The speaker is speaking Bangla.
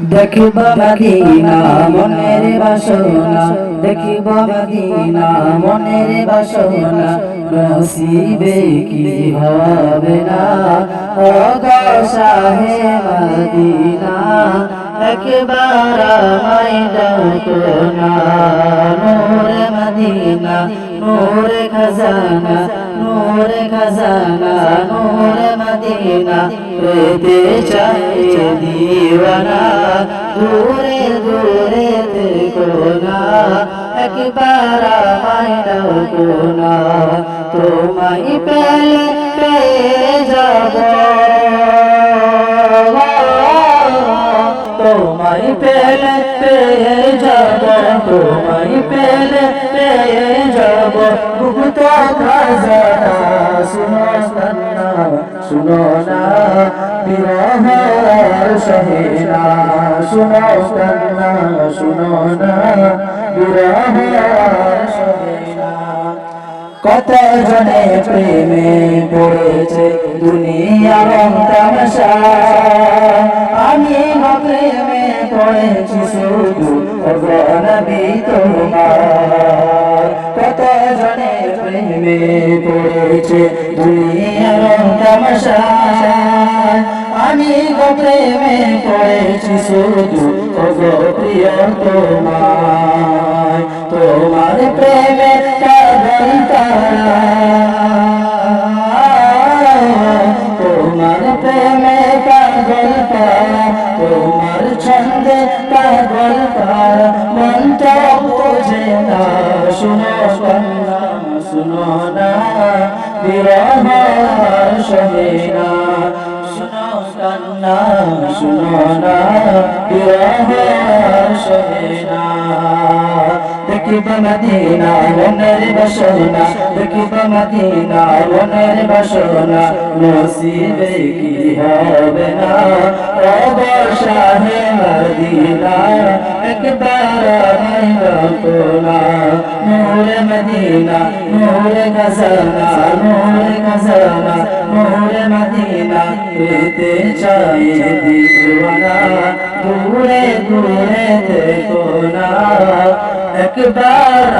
দেখিব মদিনা মনের বাসনা, দেখিব মদিনা মনের বাসনা, নসিবে কি হবে না ও গো শাহে মদিনা, একবার আমায় ডাকো না। নূরে মদিনা নূরে খাজানা, নূরে খাজানা নূরে মদিনা, পেতে চাই দিওয়ানা, দূরে দূরে থেকো না, একবার আমায় ডাকো না। তোমায় পেলে পেয়ে যাব, তোমায় পেলে পেয়ে যাব, তোমায় পেলে পেয়ে যাব, বুক তো খাজানা, শুনো না শুনো না বিরহের সহিনা, শুনো না শুনো না বিরহের সহিনা। কত জনে প্রেমে পড়েছে দুনিয়ার তামাশা, আমি প্রেমে পড়েছি শুধু ওগো নবী তোমার। কত জনে প্রেমে পড়েছে দুনিয়ার তামাশা, আমি প্রেমে পড়েছি শুধু ওগো প্রিয় তোমার। তোমার প্রেমে পাগল তারা, তোমার প্রেমে পাগল তারা, তোমার ছন্দে পাগল তারা, মনটা বোঝে না, শুনো না শুনো না বিরহের সহিনা, শুনো না শুনো না বিরহের সহিনা। দেখিব মদিনা মনের বাসনা, দেখিব মদিনা মনের বাসনা, নসিবে কি হবে না ও গো শাহে মদিনা, একবার আমায় ডাকো না। নূরে মদিনা নূরে খাজানা, নূরে খাজানা নূরে মদিনা, পেতে চাই দিওয়ানা, দূরে দূরে থেকো না, একবার